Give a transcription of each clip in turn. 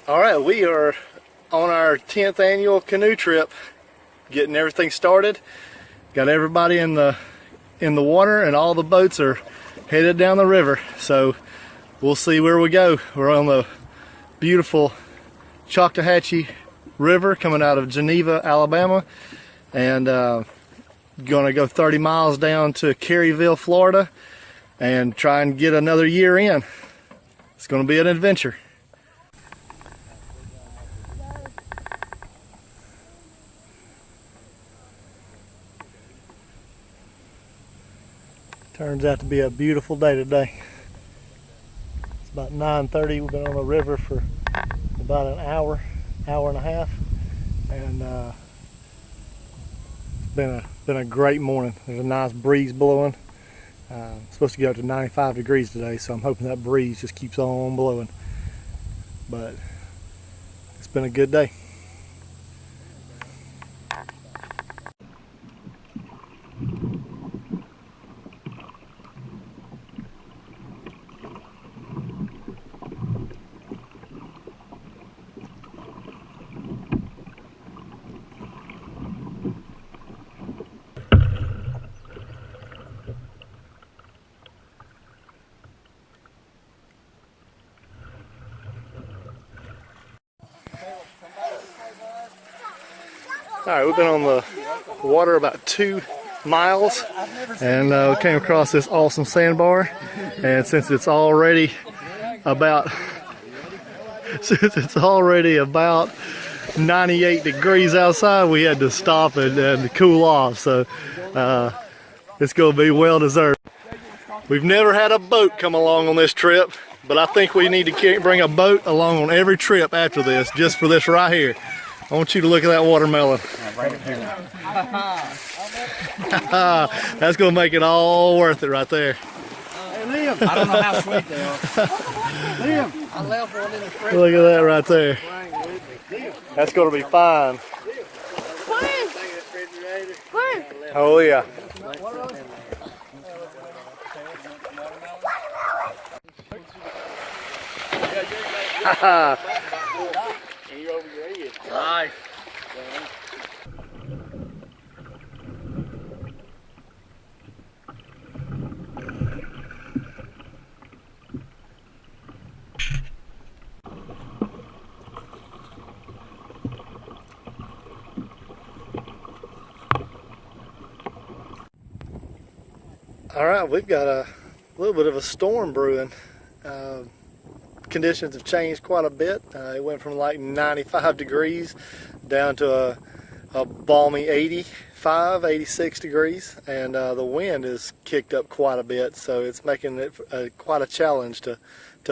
All right, we are on our 10th annual canoe trip, getting everything started. Got everybody in the water, and all the boats are headed down the river. So we'll see where we go. We're on the beautiful Choctawhatchee River coming out of Geneva, Alabama, and gonna go 30 miles down to Careyville, Florida, and try and get another year in. It's gonna be an adventure. Turns out to be a beautiful day today. It's about 9:30. We've been on the river for about an hour and a half, and it's been a great morning. There's a nice breeze blowing. It's supposed to get up to 95 degrees today, so I'm hoping that breeze just keeps on blowing. But it's been a good day. All right, we've been on the water about 2 miles, and we came across this awesome sandbar. And since it's already about 98 degrees outside, we had to stop and cool off. So it's going to be well deserved. We've never had a boat come along on this trip, but I think we need to bring a boat along on every trip after this, just for this right here. I want you to look at that watermelon. That's going to make it all worth it right there. Hey, Liam, I don't know how sweet they are. Liam, I left one in the fridge. Look at that right there. That's going to be fine. Oh yeah. Nice. All right, we've got a little bit of a storm brewing. Conditions have changed quite a bit. It went from like 95 degrees down to a balmy 85, 86 degrees, and the wind is kicked up quite a bit, so it's making it quite a challenge to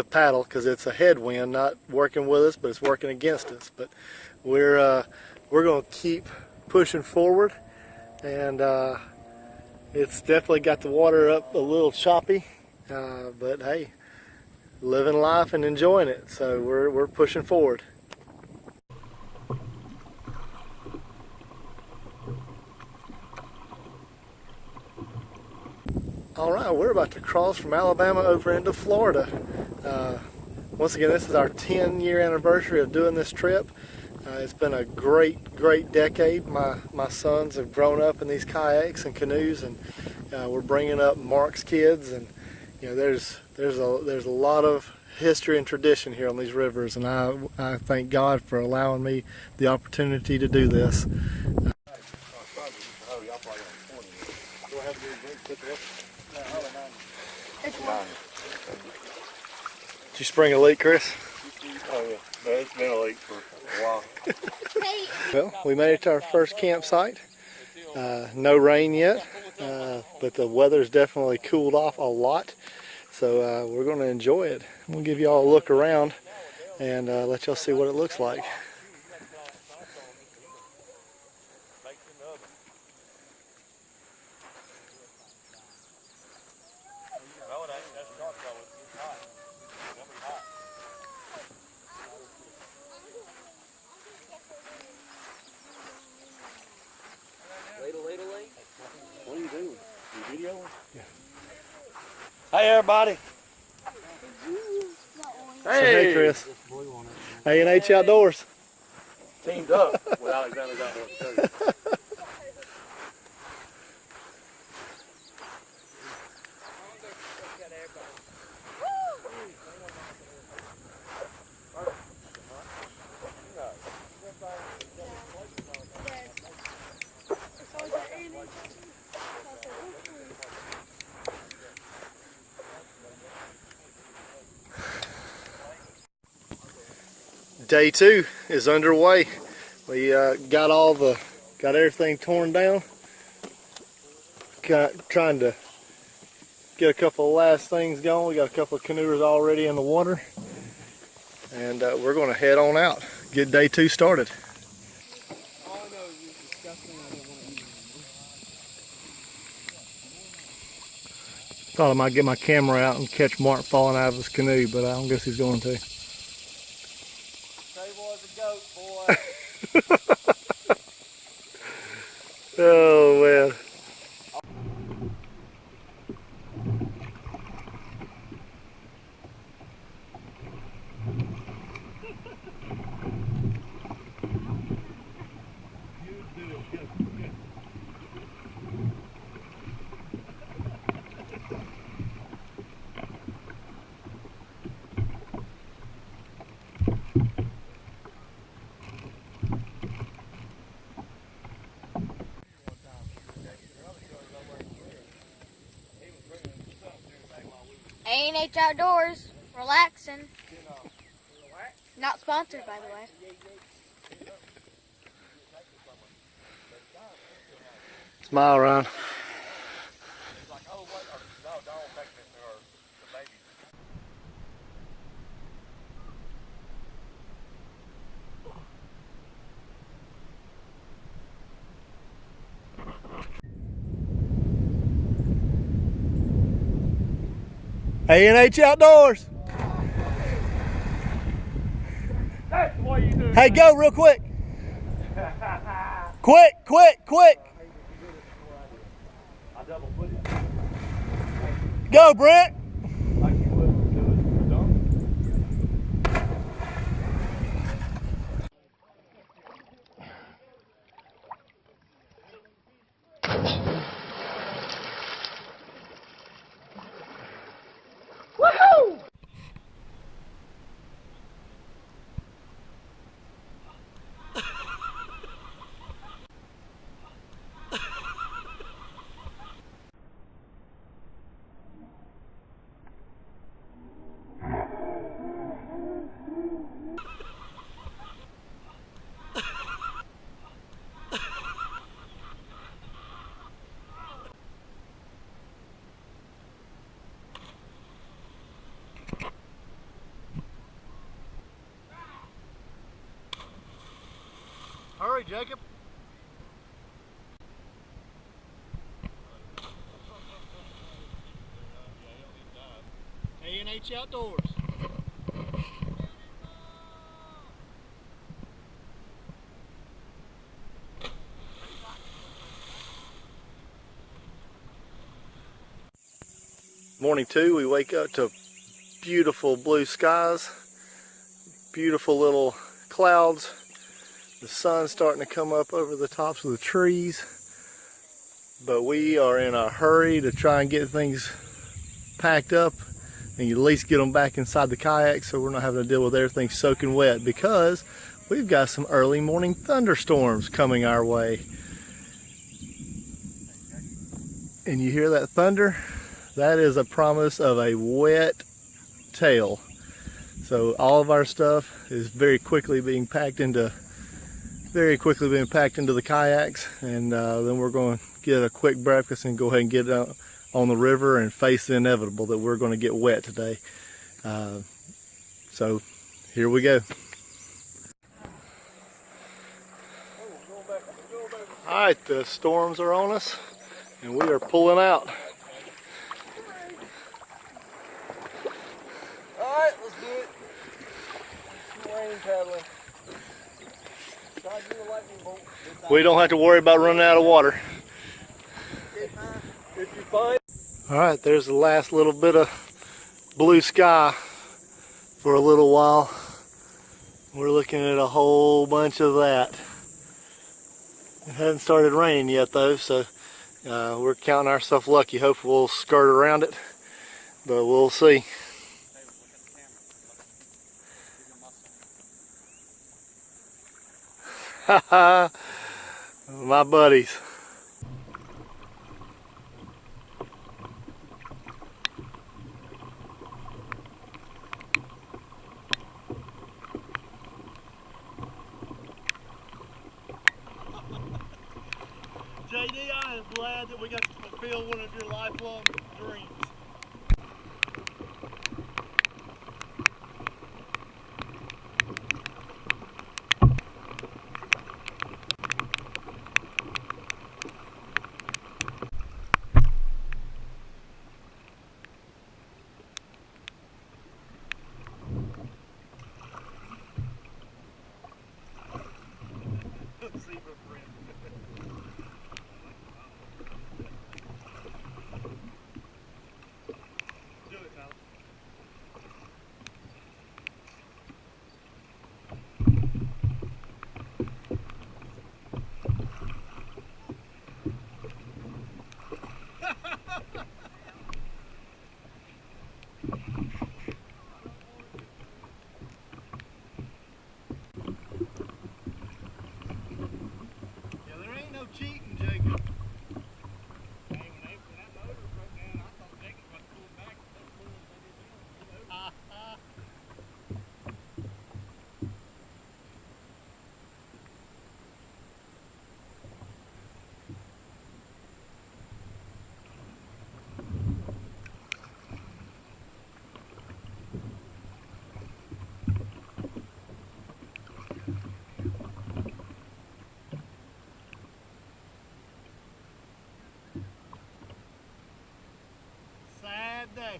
paddle, because it's a headwind, not working with us, but it's working against us. But we're going to keep pushing forward, and it's definitely got the water up a little choppy, but hey, living life and enjoying it, so we're pushing forward. All right, we're about to cross from Alabama over into Florida. Once again, this is our 10-year anniversary of doing this trip. It's been a great decade. My sons have grown up in these kayaks and canoes, and we're bringing up Mark's kids, and you know, there's a lot of history and tradition here on these rivers, and I thank God for allowing me the opportunity to do this. Did you spring a leak, Chris? Oh yeah, it's been a leak for a while. Well, we made it to our first campsite. No rain yet, but the weather's definitely cooled off a lot. So we're going to enjoy it. I'm going to give you all a look around and let y'all see what it looks like. What are you doing? You videoing? Yeah. Hey everybody. Hey, Chris. A&H Outdoors. Teamed up with Alexander's Outdoors too. Day 2 is underway. We got everything torn down. Trying to get a couple of last things going. We got a couple of canoers already in the water, and we're going to head on out. Get day 2 started. All I know is it's disgusting. I don't want to eat it anymore. Thought I might get my camera out and catch Mark falling out of his canoe, but I don't guess he's going to. Oh man. A&H Outdoors, relaxing. Not sponsored, by the way. Smile, Ryan. A&H Outdoors. That's what you do. Hey, go real quick. Quick, quick, quick. I double put it. Go, Brent. I can do it. Done. Hurry, Jacob. A&H Outdoors. Morning 2, we wake up to beautiful blue skies, beautiful little clouds. The sun's starting to come up over the tops of the trees, but we are in a hurry to try and get things packed up and at least get them back inside the kayak so we're not having to deal with everything soaking wet, because we've got some early morning thunderstorms coming our way. And you hear that thunder? That is a promise of a wet tail. So all of our stuff is very quickly being packed into the kayaks, and then we're going to get a quick breakfast and go ahead and get out on the river and face the inevitable that we're going to get wet today. So here we go. All right, the storms are on us and we are pulling out. All right, let's do it. Rain paddling. We don't have to worry about running out of water. If you find. All right, there's the last little bit of blue sky for a little while. We're looking at a whole bunch of that. It hasn't started raining yet though, so we're counting ourselves lucky. Hopefully we'll skirt around it, but we'll see. Haha, my buddies. JD, I am glad that we got to fulfill one of your lifelong dreams. Cheating, Jacob. Hey, when that motor broke down, I thought Jacob was pulling back. Sad day.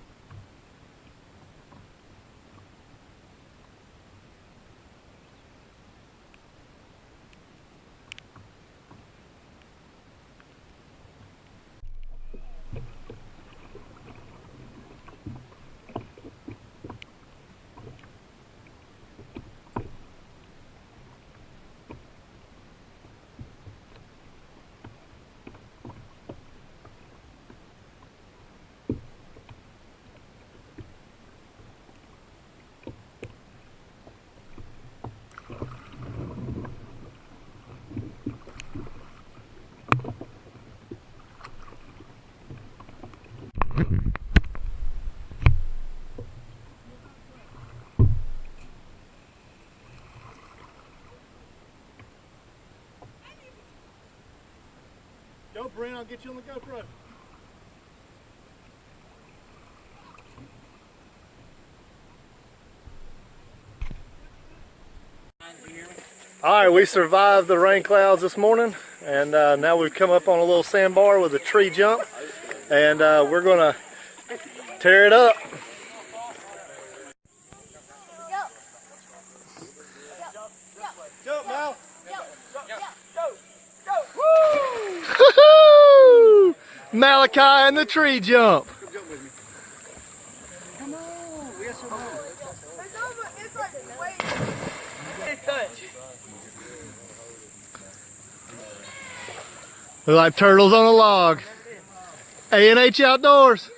Go, Brent, I'll get you on the GoPro. All right, we survived the rain clouds this morning, and now we've come up on a little sandbar with a tree jump, and we're gonna tear it up. Jump, Mal. Woo! Malachi and the tree jump. Come on, we got some more. It's like way. We're like turtles on a log. A&H Outdoors.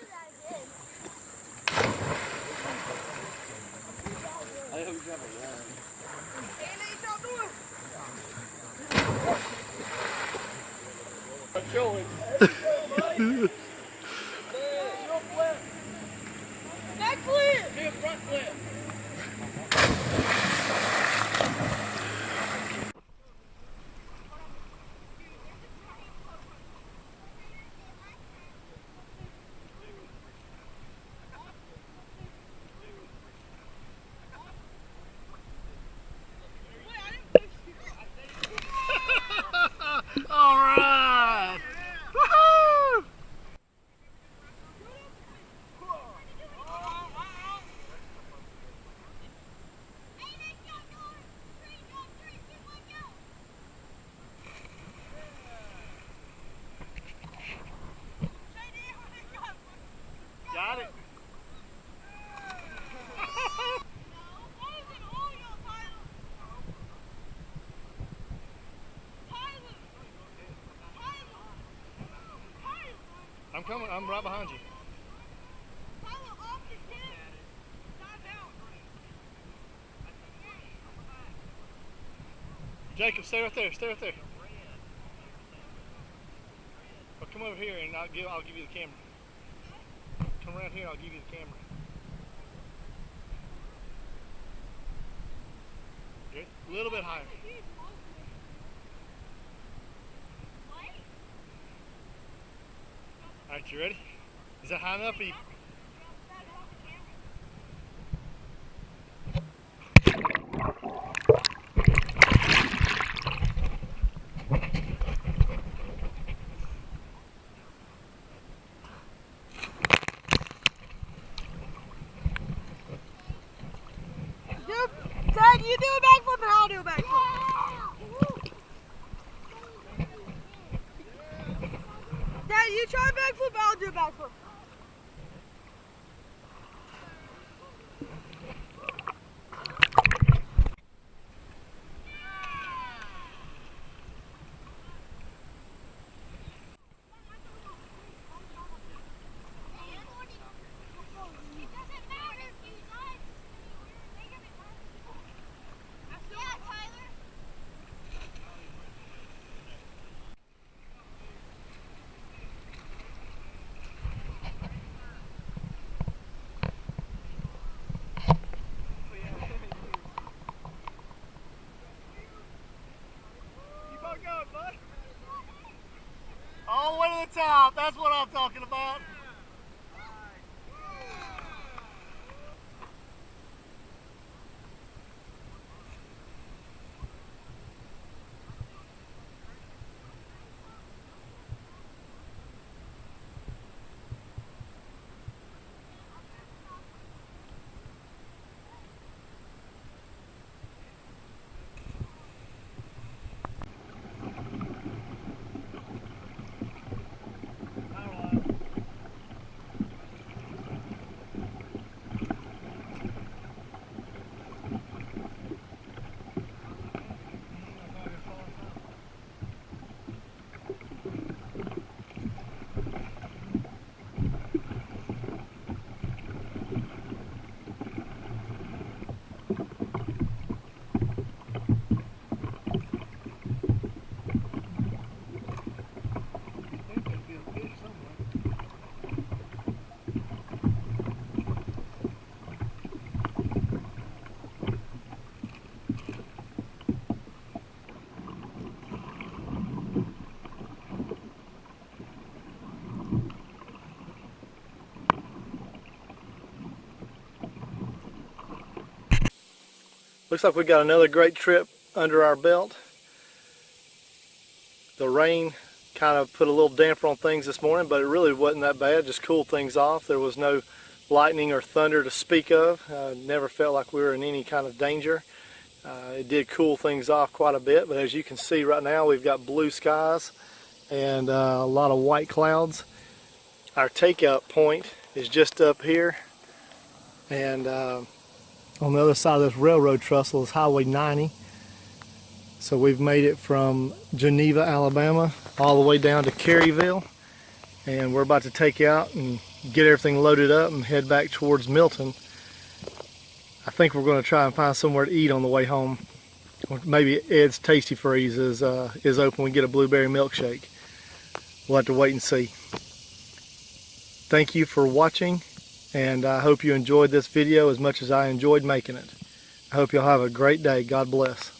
All right. coming. I'm right behind you. Jacob, stay right there. Stay right there. Well, come over here and I'll give you the camera. Come around here. I'll give you the camera. Good. A little bit higher. All right, you ready? Is that high enough? Dad, you do a backflip and I'll do a backflip. Dad, you try a backflip, I'll do a backflip. All the way to the top. That's what I'm talking about. Looks like we got another great trip under our belt. The rain kind of put a little damper on things this morning, but it really wasn't that bad. Just cooled things off. There was no lightning or thunder to speak of. Never felt like we were in any kind of danger. It did cool things off quite a bit, but as you can see right now, we've got blue skies and a lot of white clouds. Our takeout point is just up here, and on the other side of this railroad trestle is Highway 90. So we've made it from Geneva, Alabama, all the way down to Careyville, and we're about to take out and get everything loaded up and head back towards Milton. I think we're going to try and find somewhere to eat on the way home. Or maybe Ed's Tasty Freeze is open. We get a blueberry milkshake. We'll have to wait and see. Thank you for watching, and I hope you enjoyed this video as much as I enjoyed making it. I hope y'all have a great day. God bless.